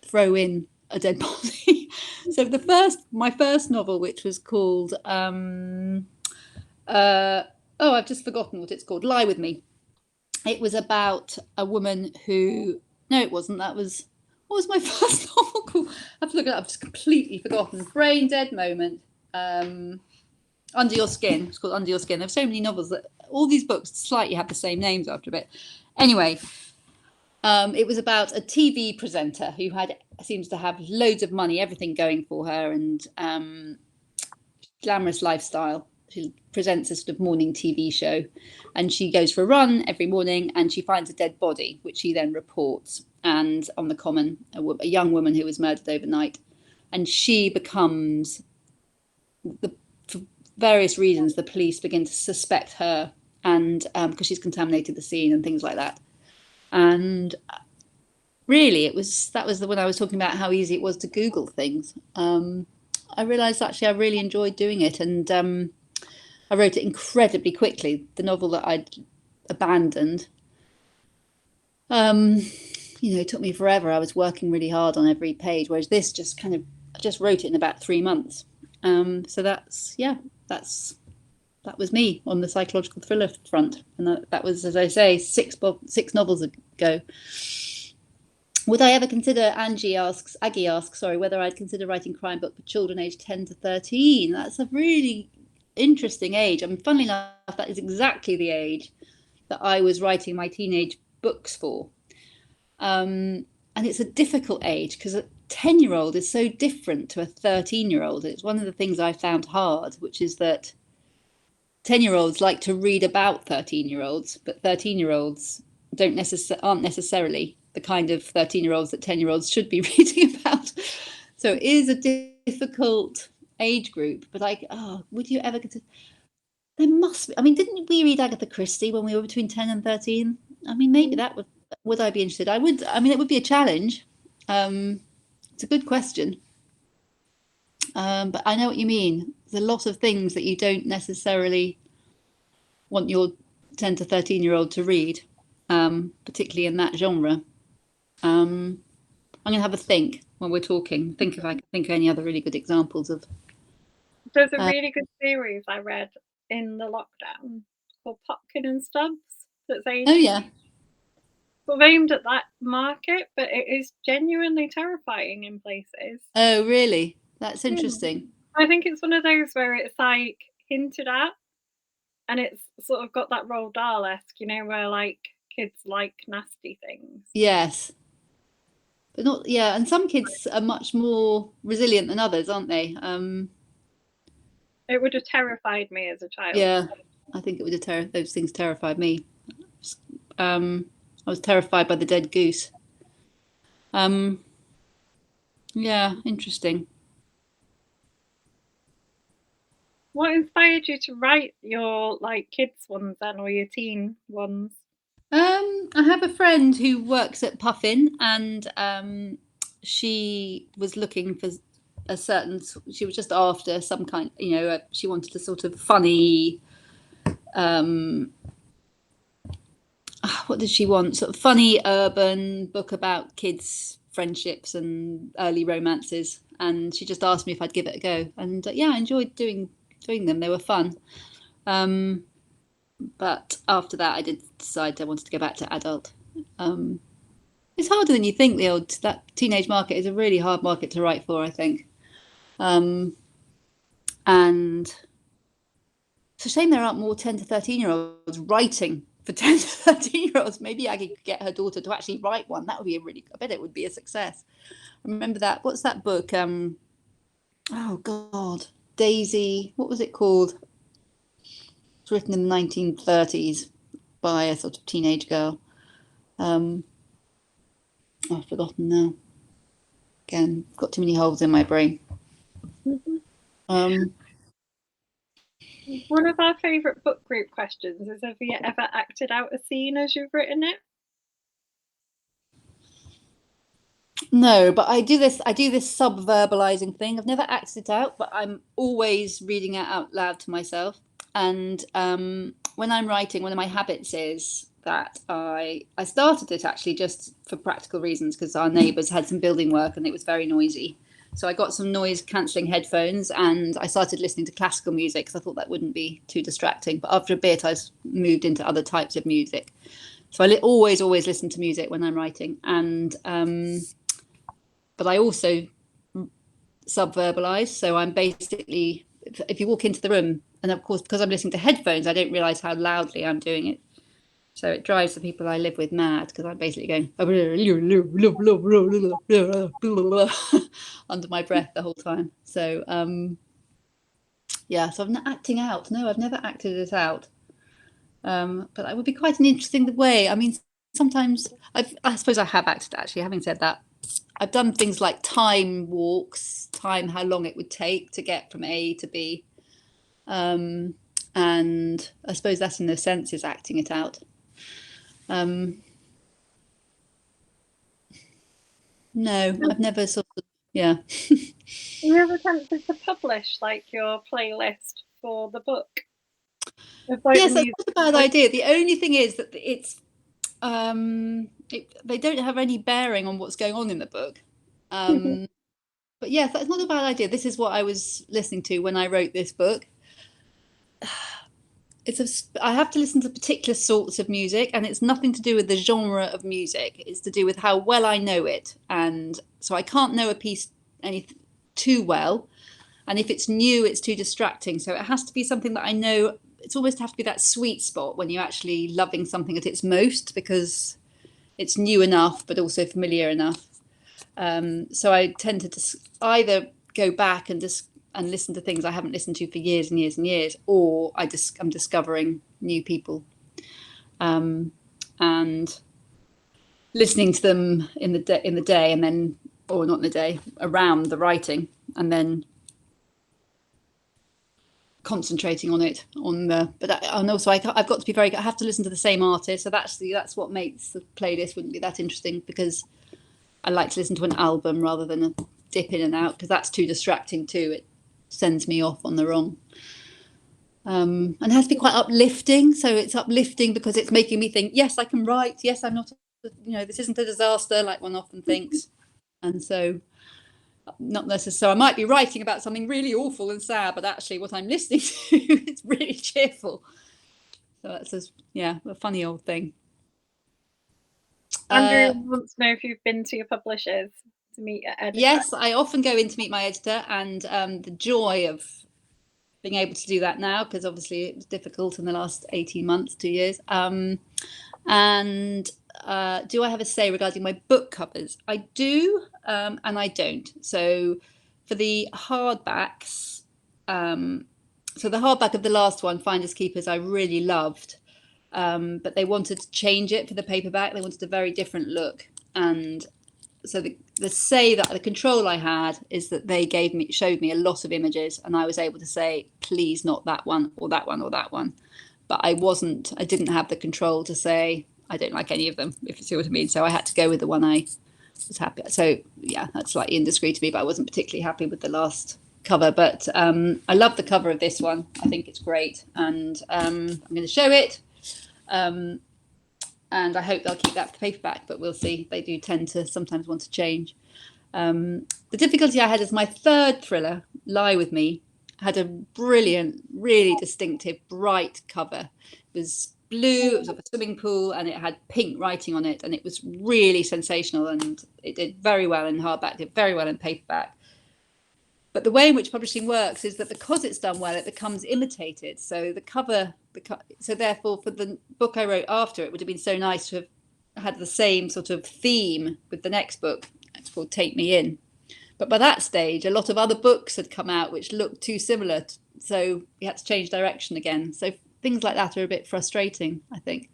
throw in a dead body. So my first novel, which was called I've just forgotten what it's called, Lie With Me. It was about a woman who, no, it wasn't. What was my first novel called? I have to look it up. I've just completely forgotten. Brain dead moment. Under Your Skin. It's called Under Your Skin. There are so many novels that all these books slightly have the same names after a bit. Anyway, it was about a TV presenter who seems to have loads of money, everything going for her, and glamorous lifestyle. She presents a sort of morning TV show, and she goes for a run every morning, and she finds a dead body, which she then reports. And on the common, a young woman who was murdered overnight, and she becomes, for various reasons, the police begin to suspect her, and because she's contaminated the scene and things like that. And really, that was the one I was talking about, how easy it was to Google things. I realised actually I really enjoyed doing it, and I wrote it incredibly quickly. The novel that I'd abandoned, it took me forever. I was working really hard on every page, whereas this I just wrote it in about 3 months. So that was me on the psychological thriller front, and that was, as I say, six novels ago. Would I ever consider, Aggie asks, whether I'd consider writing a crime book for children aged 10 to 13. That's a really interesting age. I mean, funnily enough, that is exactly the age that I was writing my teenage books for. And it's a difficult age because a 10-year-old is so different to a 13-year-old. It's one of the things I found hard, which is that 10-year-olds like to read about 13-year-olds, but 13-year-olds aren't necessarily the kind of 13-year-olds that 10-year-olds should be reading about. So it is a difficult age group. But like, would you ever consider? There must be. I mean, didn't we read Agatha Christie when we were between 10 and 13? I mean, maybe that would I be interested? I would. I mean, it would be a challenge. It's a good question. But I know what you mean. There's a lot of things that you don't necessarily want your 10 to 13-year-old to read, particularly in that genre. I'm going to have a think when we're talking. Think if I can think of any other really good examples of. There's a really good series I read in the lockdown called Popkin and Stubbs. That's Oh yeah. sort of aimed at that market, but it is genuinely terrifying in places. Oh really? That's interesting. I think it's one of those where it's like hinted at, and it's sort of got that Roald Dahl-esque, where like kids like nasty things. Yes. But not, yeah, and some kids are much more resilient than others, aren't they? It would have terrified me as a child. Yeah, I think it would have those things terrified me. I was terrified by the dead goose. Yeah, interesting. What inspired you to write your like kids ones then, or your teen ones? I have a friend who works at Puffin, and she was looking for a certain. She was just after some kind. She wanted a sort of funny. What did she want? Sort of funny urban book about kids' friendships and early romances. And she just asked me if I'd give it a go. And yeah, I enjoyed doing them. They were fun. But after that, I did decide I wanted to go back to adult. It's harder than you think. That teenage market is a really hard market to write for, I think. And it's a shame there aren't more 10 to 13-year-olds writing for 10 to 13-year-olds. Maybe I could get her daughter to actually write one. That would be I bet it would be a success. I remember that. What's that book? Oh God, Daisy. What was it called? It's written in the 1930s by a sort of teenage girl. I've forgotten now. Again, got too many holes in my brain. One of our favourite book group questions is: have you ever acted out a scene as you've written it? No, but I do this sub-verbalizing thing. I've never acted it out, but I'm always reading it out loud to myself. And when I'm writing, one of my habits is that I started it actually just for practical reasons, because our neighbours had some building work and it was very noisy. So I got some noise cancelling headphones and I started listening to classical music because I thought that wouldn't be too distracting. But after a bit, I moved into other types of music. So I always listen to music when I'm writing. And but I also sub-verbalize. So I'm basically, if you walk into the room, and of course, because I'm listening to headphones, I don't realize how loudly I'm doing it. So it drives the people I live with mad, because I'm basically going under my breath the whole time. So yeah, so I'm not acting out. No, I've never acted it out. But it would be quite an interesting way. I mean, sometimes I suppose I have acted, actually. Having said that, I've done things like time walks, how long it would take to get from A to B. And I suppose that in a sense is acting it out. No, I've never sort of, yeah. You ever attempted to publish like your playlist for the book? Yes, that's not a bad idea. The only thing is that it's they don't have any bearing on what's going on in the book. But yes, that's not a bad idea. This is what I was listening to when I wrote this book. I have to listen to particular sorts of music, and it's nothing to do with the genre of music. It's to do with how well I know it. And so I can't know a piece too well. And if it's new, it's too distracting. So it has to be something that I know. It's almost have to be that sweet spot when you're actually loving something at its most, because it's new enough, but also familiar enough. So I tend to either go back and listen to things I haven't listened to for years and years and years, or I'm discovering new people. And listening to them in the day, and then, or not in the day, around the writing, and then concentrating on it and also I've got to be I have to listen to the same artist, so that's what makes the playlist wouldn't be that interesting, because I like to listen to an album rather than a dip in and out, because that's too distracting too. It sends me off on the wrong. And it has to be quite uplifting, so it's uplifting because it's making me think, yes, I can write, yes, I'm not, this isn't a disaster like one often thinks. And so not necessarily, I might be writing about something really awful and sad, but actually what I'm listening to is really cheerful. So that's a funny old thing. Andrew wants to know if you've been to your publishers to meet your editor. Yes, I often go in to meet my editor, and the joy of being able to do that now, because obviously it was difficult in the last 18 months, 2 years. And do I have a say regarding my book covers? I do, and I don't. So for the hardbacks, so the hardback of the last one, Finders Keepers, I really loved, but they wanted to change it for the paperback. They wanted a very different look, and so the control I had is that they showed me a lot of images, and I was able to say, please, not that one or that one or that one. But I didn't have the control to say, I don't like any of them, if you see what I mean. So I had to go with the one I was happy. So yeah, that's slightly indiscreet to me, but I wasn't particularly happy with the last cover. But I love the cover of this one. I think it's great, and I'm going to show it. And I hope they'll keep that for the paperback, but we'll see. They do tend to sometimes want to change. The difficulty I had is my third thriller, Lie With Me, had a brilliant, really distinctive, bright cover. It was blue, it was of a swimming pool, and it had pink writing on it, and it was really sensational, and it did very well in hardback, did very well in paperback. But the way in which publishing works is that because it's done well, it becomes imitated. So the cover, so therefore for the book I wrote after, it would have been so nice to have had the same sort of theme with the next book. It's called Take Me In. But by that stage, a lot of other books had come out which looked too similar. So we had to change direction again. So things like that are a bit frustrating, I think.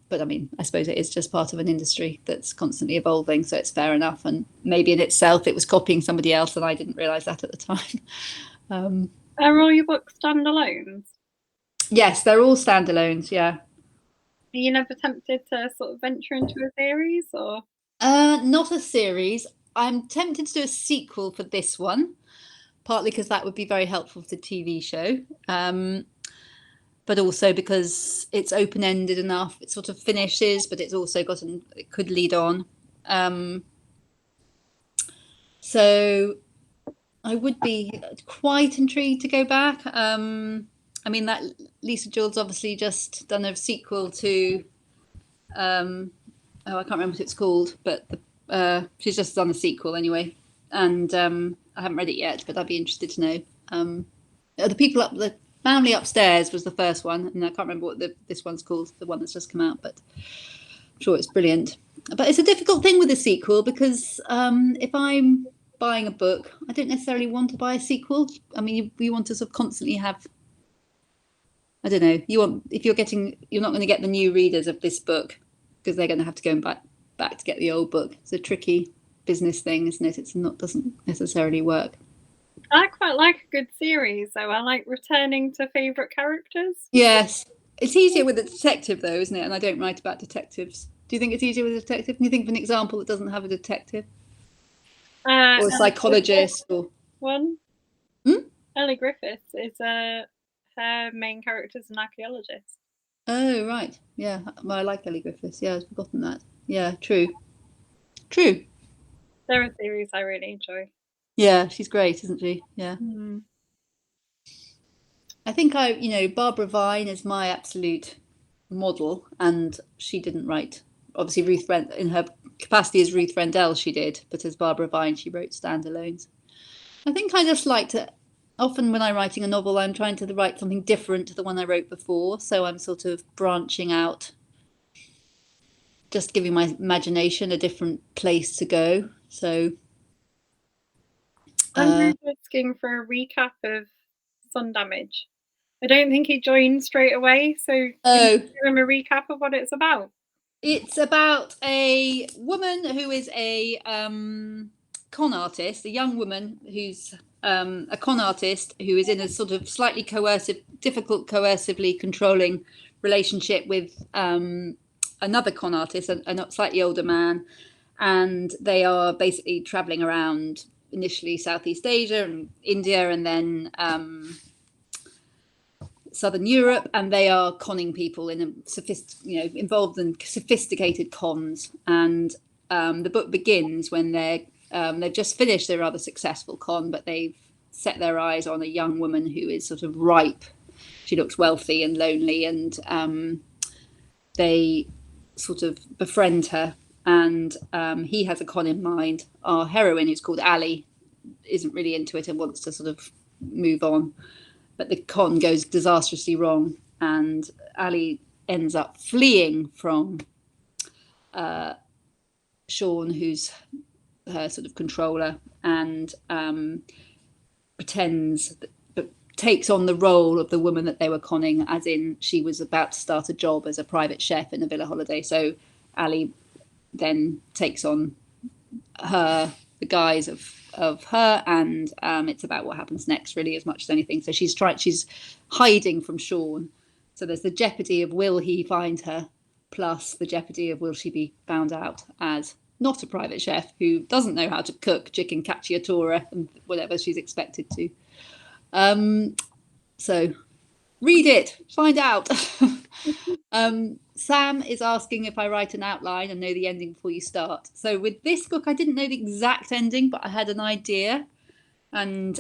But I mean, I suppose it is just part of an industry that's constantly evolving, so it's fair enough. And maybe in itself, it was copying somebody else, and I didn't realise that at the time. Are all your books standalones? Yes, they're all standalones. Yeah. Are you never tempted to sort of venture into a series, or? Not a series. I'm tempted to do a sequel for this one, partly because that would be very helpful for the TV show. But also because it's open-ended enough. It sort of finishes, but it's also it could lead on. So I would be quite intrigued to go back. I mean, that Lisa Jewell's obviously just done a sequel to, I can't remember what it's called, but she's just done a sequel anyway. And I haven't read it yet, but I'd be interested to know. The Family Upstairs was the first one, and I can't remember what this one's called, the one that's just come out, but I'm sure it's brilliant. But it's a difficult thing with a sequel, because if I'm buying a book, I don't necessarily want to buy a sequel. I mean, you want to sort of constantly have, I don't know, you're not going to get the new readers of this book, because they're going to have to go back to get the old book. It's a tricky business thing, isn't it? Doesn't necessarily work. I quite like a good series, though. I like returning to favourite characters. Yes. It's easier with a detective, though, isn't it? And I don't write about detectives. Do you think it's easier with a detective? Can you think of an example that doesn't have a detective? Or a psychologist? Or one? Ellie Griffiths is her main character is an archaeologist. Oh, right. Yeah. Well, I like Ellie Griffiths. Yeah, I've forgotten that. Yeah, true. They're a series I really enjoy. Yeah, she's great, isn't she? Yeah. I think Barbara Vine is my absolute model, and she didn't write. Obviously, Ruth Brent, in her capacity as Ruth Rendell, she did, but as Barbara Vine, she wrote standalones. I think I just like to. Often, when I'm writing a novel, I'm trying to write something different to the one I wrote before, so I'm sort of branching out, just giving my imagination a different place to go. So. I'm asking for a recap of Sun Damage. I don't think he joined straight away, so can you give him a recap of what it's about? It's about a woman who is a con artist, a young woman who's a con artist who is in a sort of slightly coercively controlling relationship with another con artist, a slightly older man, and they are basically traveling around initially Southeast Asia and India, and then Southern Europe, and they are conning people in a involved in sophisticated cons. And the book begins when they've just finished their rather successful con, but they've set their eyes on a young woman who is sort of ripe. She looks wealthy and lonely, and they sort of befriend her. And he has a con in mind. Our heroine, who's called Ali, isn't really into it and wants to sort of move on. But the con goes disastrously wrong, and Ali ends up fleeing from Sean, who's her sort of controller, and takes on the role of the woman that they were conning, as in she was about to start a job as a private chef in a villa holiday. So Ali then takes on the guise of her, and it's about what happens next, really, as much as anything. So she's hiding from Sean. So there's the jeopardy of will he find her, plus the jeopardy of will she be found out as not a private chef who doesn't know how to cook chicken cacciatore and whatever she's expected to. So read it, find out. Sam is asking if I write an outline and know the ending before you start. So with this book, I didn't know the exact ending, but I had an idea. And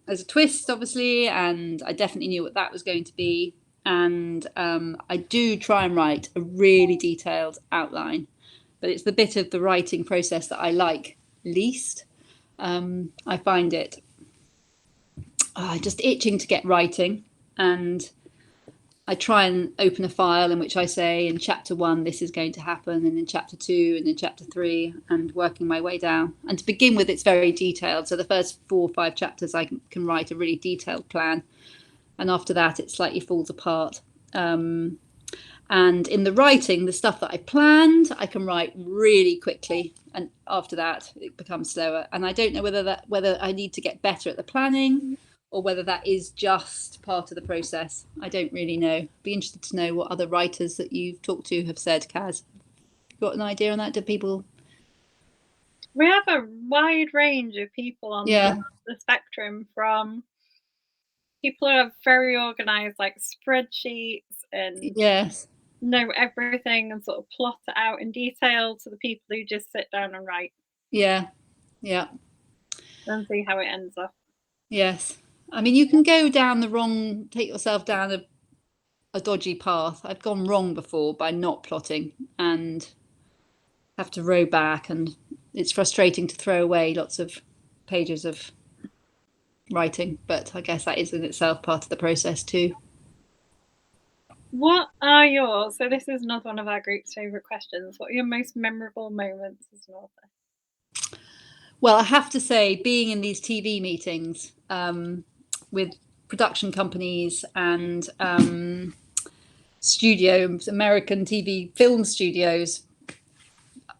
there's a twist, obviously, and I definitely knew what that was going to be. And I do try and write a really detailed outline, but it's the bit of the writing process that I like least. I find it just itching to get writing, and I try and open a file in which I say in chapter 1 this is going to happen, and in chapter 2 and in chapter 3, and working my way down. And to begin with, it's very detailed. So the first 4 or 5 chapters I can write a really detailed plan, and after that it slightly falls apart. And in the writing, the stuff that I planned, I can write really quickly, and after that it becomes slower. And I don't know whether I need to get better at the planning, or whether that is just part of the process. I don't really know. Be interested to know what other writers that you've talked to have said, Kaz. Got an idea on that? Do people? We have a wide range of people on the spectrum, from people who are very organized, like spreadsheets and know everything and sort of plot it out in detail, to the people who just sit down and write. Yeah. And see how it ends up. Yes. I mean, you can take yourself down a dodgy path. I've gone wrong before by not plotting and have to row back, and it's frustrating to throw away lots of pages of writing, but I guess that is in itself part of the process too. What are so this is another one of our group's favourite questions. What are your most memorable moments as an author? Well, I have to say, being in these TV meetings with production companies and studios, American TV film studios,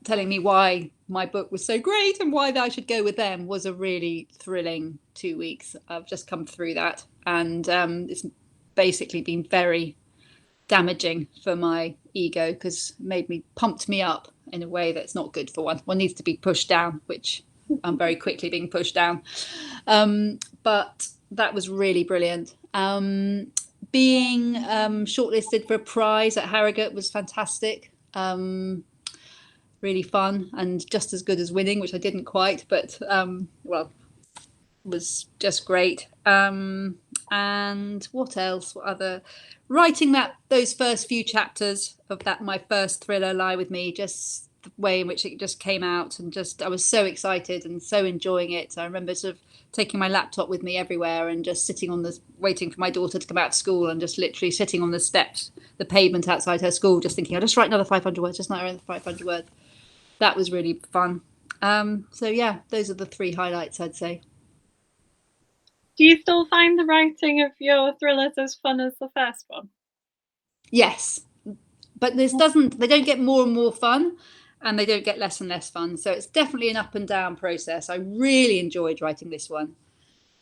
telling me why my book was so great and why I should go with them, was a really thrilling 2 weeks. I've just come through that, and it's basically been very damaging for my ego, because it pumped me up in a way that's not good for one. One needs to be pushed down, which I'm very quickly being pushed down. But that was really brilliant. Being shortlisted for a prize at Harrogate was fantastic. Really fun, and just as good as winning, which I didn't quite, but was just great. And what else? What other? Writing those first few chapters of my first thriller, Lie With Me, just the way in which it just came out, and I was so excited and so enjoying it. I remember sort of taking my laptop with me everywhere and just sitting waiting for my daughter to come out of school, and just literally sitting on the steps, the pavement outside her school, just thinking, I'll just write another 500 words, just another 500 words. That was really fun. So yeah, those are the 3 highlights, I'd say. Do you still find the writing of your thrillers as fun as the first one? Yes, but they don't get more and more fun, and they don't get less and less fun. So it's definitely an up and down process. I really enjoyed writing this one.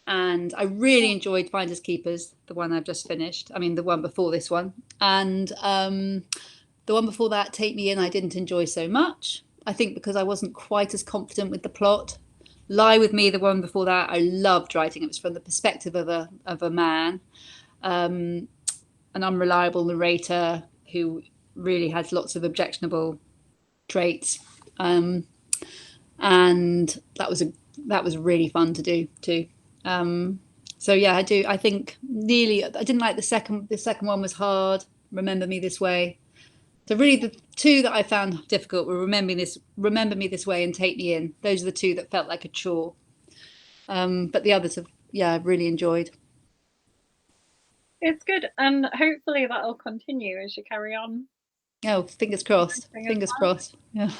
And I really enjoyed Finders Keepers, the one I've just finished. I mean, the one before this one. And the one before that, Take Me In, I didn't enjoy so much. I think because I wasn't quite as confident with the plot. Lie With Me, the one before that, I loved writing. It was from the perspective of a man, an unreliable narrator who really has lots of objectionable traits. And that was really fun to do too. So yeah, I think nearly, I didn't like the second one was hard. Remember Me This Way. So really the two that I found difficult were Remember Me This Way and Take Me In. Those are the two that felt like a chore. But the others I've really enjoyed. It's good, and hopefully that'll continue as you carry on. Oh, fingers crossed. Fingers crossed. Yeah.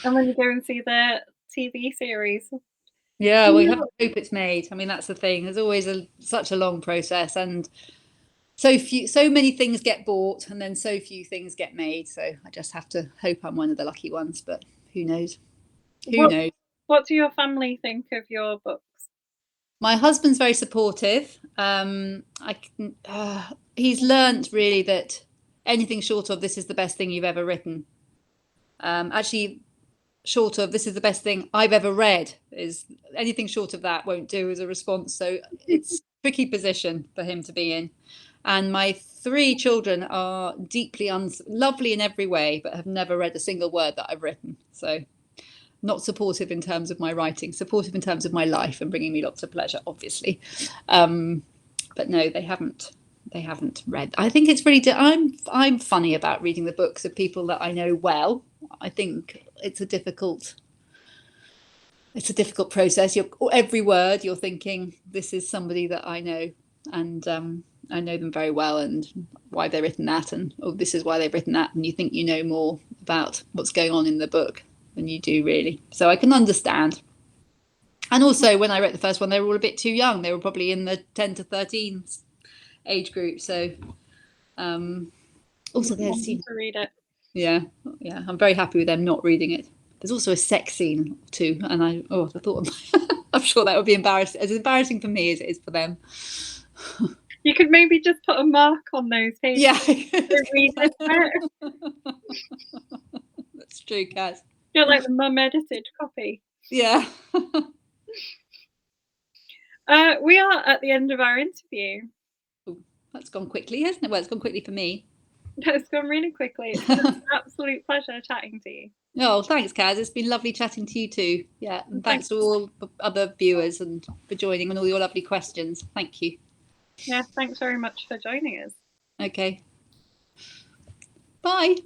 And when you go and see the TV series. Yeah, we have to hope it's made. I mean, that's the thing. There's always such a long process, and so many things get bought, and then so few things get made. So I just have to hope I'm one of the lucky ones. But who knows? Who knows? What do your family think of your books? My husband's very supportive. He's learnt really that anything short of this is the best thing you've ever written. Actually, short of this is the best thing I've ever read, is anything short of that won't do as a response. So it's a tricky position for him to be in. And my 3 children are deeply lovely in every way, but have never read a single word that I've written. So not supportive in terms of my writing, supportive in terms of my life and bringing me lots of pleasure, obviously. But no, they haven't read. I think it's really, I'm funny about reading the books of people that I know well. I think it's a difficult process. Every word you're thinking, this is somebody that I know, and I know them very well, and why they've written that, and this is why they've written that, and you think you know more about what's going on in the book than you do really. So I can understand. And also, when I read the first one, they were all a bit too young. They were probably in the 10 to 13 age group. So also there's to read it. Yeah, I'm very happy with them not reading it. There's also a sex scene too, and I thought I'm sure that would be as embarrassing for me as it is for them. You could maybe just put a mark on those pages. Yeah. Read this bit. That's true, Kaz. You're like the mum edited copy. Yeah. We are at the end of our interview. Ooh, that's gone quickly, hasn't it? Well, it's gone quickly for me. It's gone really quickly. It's been an absolute pleasure chatting to you. Oh, thanks, Kaz. It's been lovely chatting to you too. Yeah, and thanks to all other viewers and for joining and all your lovely questions. Thank you. Yeah, thanks very much for joining us. Okay. Bye.